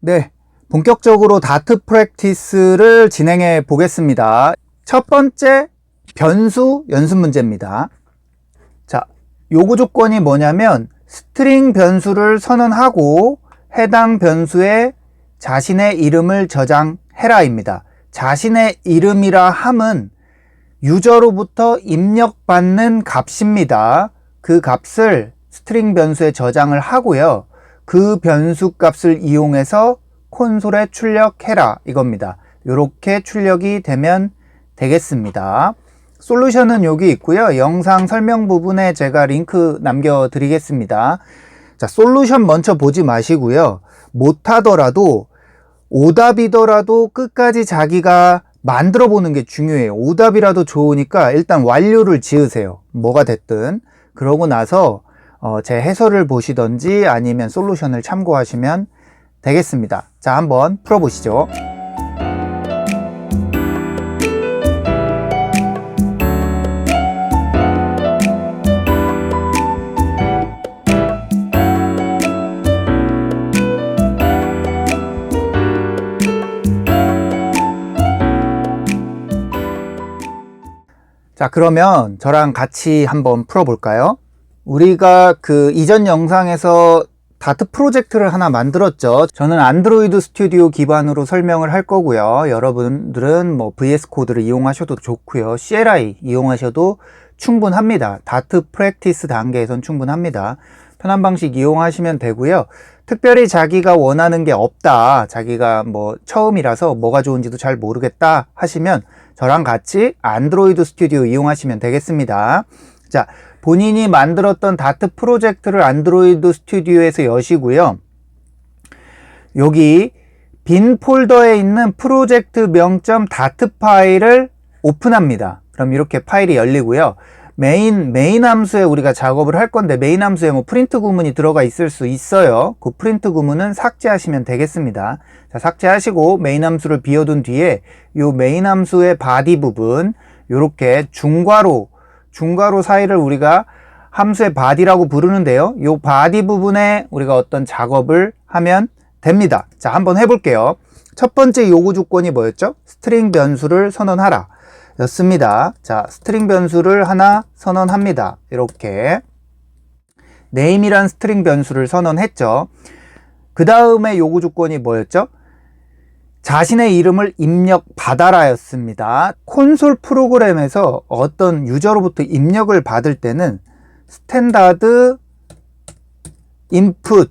네, 본격적으로 다트 프랙티스를 진행해 보겠습니다. 첫 번째 변수 연습 문제입니다. 자, 요구 조건이 뭐냐면 스트링 변수를 선언하고 해당 변수에 자신의 이름을 저장해라입니다. 자신의 이름이라 함은 유저로부터 입력받는 값입니다. 그 값을 스트링 변수에 저장을 하고요. 그 변수 값을 이용해서 콘솔에 출력해라 이겁니다. 이렇게 출력이 되면 되겠습니다. 솔루션은 여기 있고요. 영상 설명 부분에 제가 링크 남겨드리겠습니다. 자, 솔루션 먼저 보지 마시고요. 못하더라도 오답이더라도 끝까지 자기가 만들어 보는 게 중요해요. 오답이라도 좋으니까 일단 완료를 지으세요. 뭐가 됐든. 그러고 나서 제 해설을 보시던지 아니면 솔루션을 참고하시면 되겠습니다. 자, 한번 풀어보시죠. 자, 그러면 저랑 같이 한번 풀어볼까요? 우리가 그 이전 영상에서 다트 프로젝트를 하나 만들었죠. 저는 안드로이드 스튜디오 기반으로 설명을 할 거고요. 여러분들은 뭐 VS 코드를 이용하셔도 좋고요. CLI 이용하셔도 충분합니다. 다트 프랙티스 단계에선 충분합니다. 편한 방식 이용하시면 되고요. 특별히 자기가 원하는 게 없다, 자기가 뭐 처음이라서 뭐가 좋은지도 잘 모르겠다 하시면 저랑 같이 안드로이드 스튜디오 이용하시면 되겠습니다. 자, 본인이 만들었던 다트 프로젝트를 안드로이드 스튜디오에서 여시고요. 여기 빈 폴더에 있는 프로젝트 명점 다트 파일을 오픈합니다. 그럼 이렇게 파일이 열리고요. 메인 함수에 우리가 작업을 할 건데 메인 함수에 뭐 프린트 구문이 들어가 있을 수 있어요. 그 프린트 구문은 삭제하시면 되겠습니다. 자, 삭제하시고 메인 함수를 비워둔 뒤에 요 메인 함수의 바디 부분 요렇게 중괄호 사이를 우리가 함수의 바디라고 부르는데요. 요 바디 부분에 우리가 어떤 작업을 하면 됩니다. 자, 한번 해볼게요. 첫 번째 요구 조건이 뭐였죠? 스트링 변수를 선언하라 였습니다. 자, 스트링 변수를 하나 선언합니다. 이렇게 name이란 스트링 변수를 선언했죠. 그 다음에 요구 조건이 뭐였죠? 자신의 이름을 입력받아라 였습니다. 콘솔 프로그램에서 어떤 유저로부터 입력을 받을 때는 스탠다드 인풋을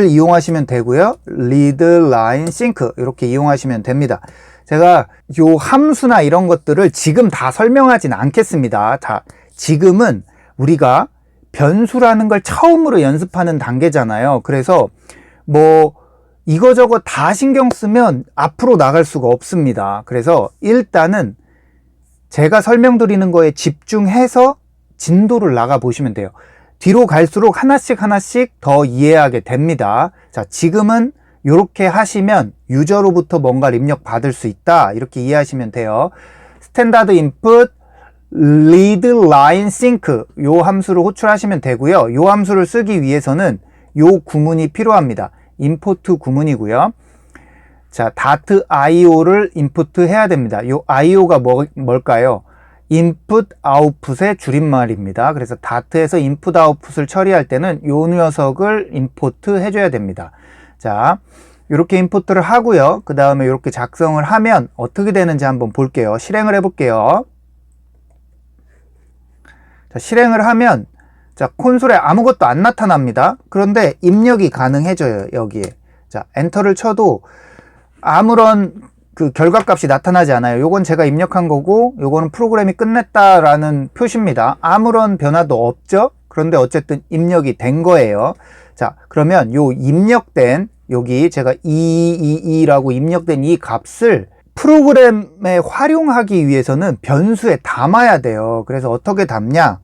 이용하시면 되고요. read line sync 이렇게 이용하시면 됩니다. 제가 요 함수나 이런 것들을 지금 다 설명하진 않겠습니다. 자, 지금은 우리가 변수라는 걸 처음으로 연습하는 단계잖아요. 그래서 뭐 이거저거 다 신경 쓰면 앞으로 나갈 수가 없습니다. 그래서 일단은 제가 설명드리는 거에 집중해서 진도를 나가 보시면 돼요. 뒤로 갈수록 하나씩 더 이해하게 됩니다. 자, 지금은 이렇게 하시면 유저로부터 뭔가를 입력받을 수 있다, 이렇게 이해하시면 돼요. 스탠다드 인풋 read line sync 요 함수를 호출하시면 되고요. 요 함수를 쓰기 위해서는 요 구문이 필요합니다. 임포트 구문이고요. 자, 다트 IO를 임포트 해야 됩니다. 요 IO가 뭘까요? 인풋 아웃풋의 줄임말입니다. 그래서 다트에서 인풋 아웃풋을 처리할 때는 요 녀석을 임포트 해줘야 됩니다. 자, 이렇게 임포트를 하고요. 그 다음에 이렇게 작성을 하면 어떻게 되는지 한번 볼게요. 실행을 해볼게요. 자, 실행을 하면 자, 콘솔에 아무것도 안 나타납니다. 그런데 입력이 가능해져요, 여기에. 자, 엔터를 쳐도 아무런 그 결과값이 나타나지 않아요. 요건 제가 입력한 거고 요거는 프로그램이 끝냈다라는 표시입니다. 아무런 변화도 없죠. 그런데 어쨌든 입력이 된 거예요. 자, 그러면 요 입력된 여기 제가 222라고 입력된 이 값을 프로그램에 활용하기 위해서는 변수에 담아야 돼요. 그래서 어떻게 담냐?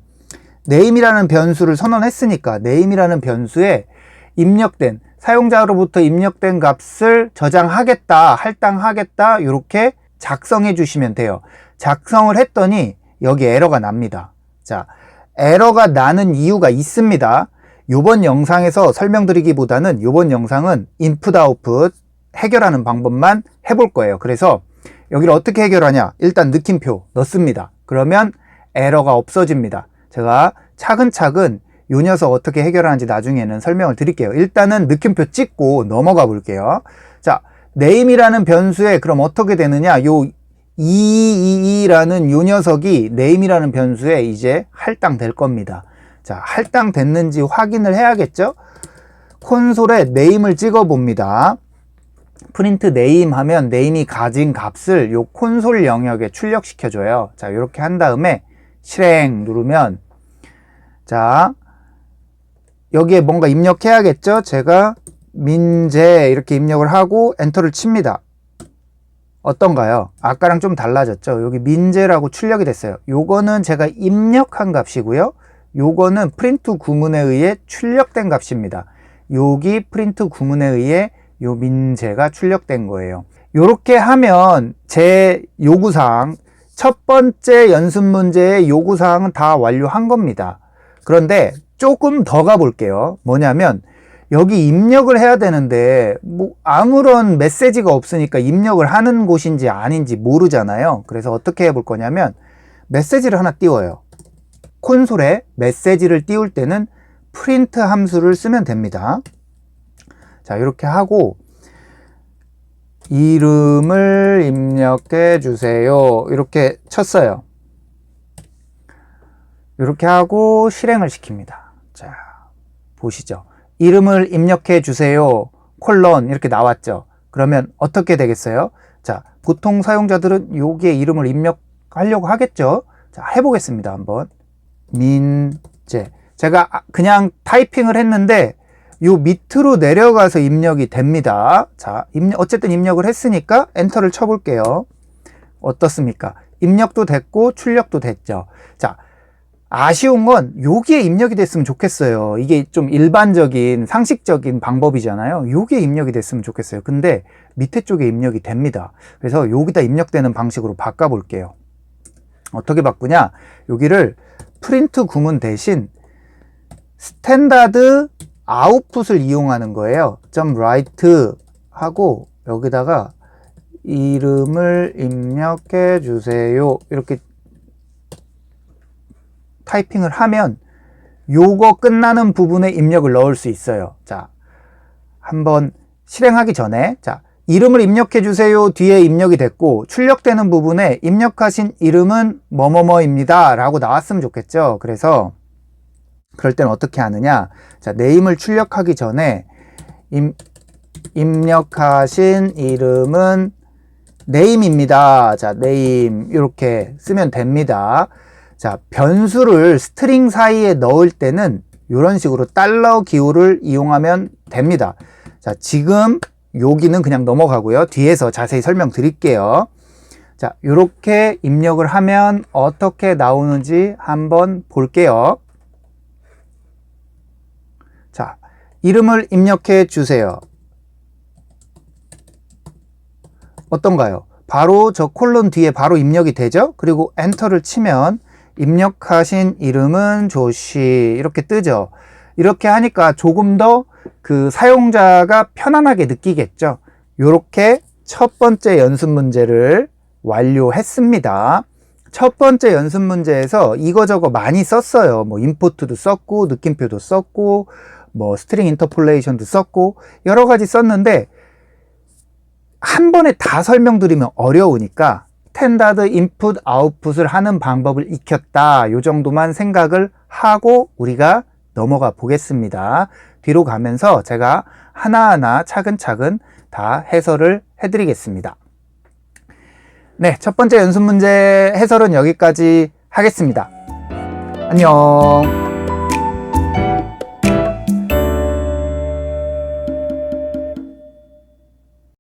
name이라는 변수를 선언했으니까 name이라는 변수에 입력된 사용자로부터 입력된 값을 저장하겠다, 할당하겠다 이렇게 작성해 주시면 돼요. 작성을 했더니 여기 에러가 납니다. 자, 에러가 나는 이유가 있습니다. 요번 영상에서 설명드리기보다는 요번 영상은 인풋 아웃풋 해결하는 방법만 해볼 거예요. 그래서 여기를 어떻게 해결하냐, 일단 느낌표 넣습니다. 그러면 에러가 없어집니다. 제가 차근차근 요 녀석 어떻게 해결하는지 나중에는 설명을 드릴게요. 일단은 느낌표 찍고 넘어가 볼게요. 자, name이라는 변수에 그럼 어떻게 되느냐, 요 222라는 요 녀석이 name이라는 변수에 이제 할당될 겁니다. 자, 할당됐는지 확인을 해야겠죠? 콘솔에 name을 찍어 봅니다. 프린트 name 하면 name이 가진 값을 요 콘솔 영역에 출력시켜 줘요. 자, 이렇게 한 다음에 실행 누르면, 자, 여기에 뭔가 입력해야겠죠? 제가 민재 이렇게 입력을 하고 엔터를 칩니다. 어떤가요? 아까랑 좀 달라졌죠? 여기 민재라고 출력이 됐어요. 요거는 제가 입력한 값이고요. 요거는 프린트 구문에 의해 출력된 값입니다. 여기 프린트 구문에 의해 요 민재가 출력된 거예요. 요렇게 하면 제 요구사항, 첫 번째 연습 문제의 요구사항은 다 완료한 겁니다. 그런데 조금 더 가볼게요. 뭐냐면 여기 입력을 해야 되는데 뭐 아무런 메시지가 없으니까 입력을 하는 곳인지 아닌지 모르잖아요. 그래서 어떻게 해볼 거냐면 메시지를 하나 띄워요. 콘솔에 메시지를 띄울 때는 프린트 함수를 쓰면 됩니다. 자, 이렇게 하고 이름을 입력해 주세요. 이렇게 쳤어요. 이렇게 하고 실행을 시킵니다. 자, 보시죠. 이름을 입력해 주세요. 콜론 이렇게 나왔죠. 그러면 어떻게 되겠어요? 자, 보통 사용자들은 여기에 이름을 입력하려고 하겠죠. 자, 해보겠습니다. 한번. 민재. 제가 그냥 타이핑을 했는데 요 밑으로 내려가서 입력이 됩니다. 자, 어쨌든 입력을 했으니까 엔터를 쳐볼게요. 어떻습니까? 입력도 됐고 출력도 됐죠. 자, 아쉬운 건 여기에 입력이 됐으면 좋겠어요. 이게 좀 일반적인 상식적인 방법이잖아요. 여기에 입력이 됐으면 좋겠어요. 근데 밑에 쪽에 입력이 됩니다. 그래서 여기다 입력되는 방식으로 바꿔볼게요. 어떻게 바꾸냐, 여기를 프린트 구문 대신 스탠다드 아웃풋을 이용하는 거예요. .write 하고 여기다가 이름을 입력해 주세요. 이렇게 타이핑을 하면 요거 끝나는 부분에 입력을 넣을 수 있어요. 자, 한번 실행하기 전에, 자, 이름을 입력해 주세요 뒤에 입력이 됐고 출력되는 부분에 입력하신 이름은 뭐뭐뭐입니다 라고 나왔으면 좋겠죠. 그래서 그럴 때는 어떻게 하느냐, 자, name을 출력하기 전에 입력하신 이름은 name입니다. 자, name 이렇게 쓰면 됩니다. 자, 변수를 스트링 사이에 넣을 때는 이런 식으로 달러 기호를 이용하면 됩니다. 자, 지금 여기는 그냥 넘어가고요. 뒤에서 자세히 설명드릴게요. 자, 이렇게 입력을 하면 어떻게 나오는지 한번 볼게요. 자, 이름을 입력해 주세요. 어떤가요? 바로 저 콜론 뒤에 바로 입력이 되죠? 그리고 엔터를 치면 입력하신 이름은 조시 이렇게 뜨죠. 이렇게 하니까 조금 더 그 사용자가 편안하게 느끼겠죠. 이렇게 첫 번째 연습 문제를 완료했습니다. 첫 번째 연습 문제에서 이거저거 많이 썼어요. 뭐 임포트도 썼고 느낌표도 썼고 뭐 스트링 인터폴레이션도 썼고 여러 가지 썼는데 한 번에 다 설명드리면 어려우니까 스탠다드 인풋 아웃풋을 하는 방법을 익혔다, 요 정도만 생각을 하고 우리가 넘어가 보겠습니다. 뒤로 가면서 제가 하나하나 차근차근 다 해설을 해드리겠습니다. 네, 첫 번째 연습 문제 해설은 여기까지 하겠습니다. 안녕.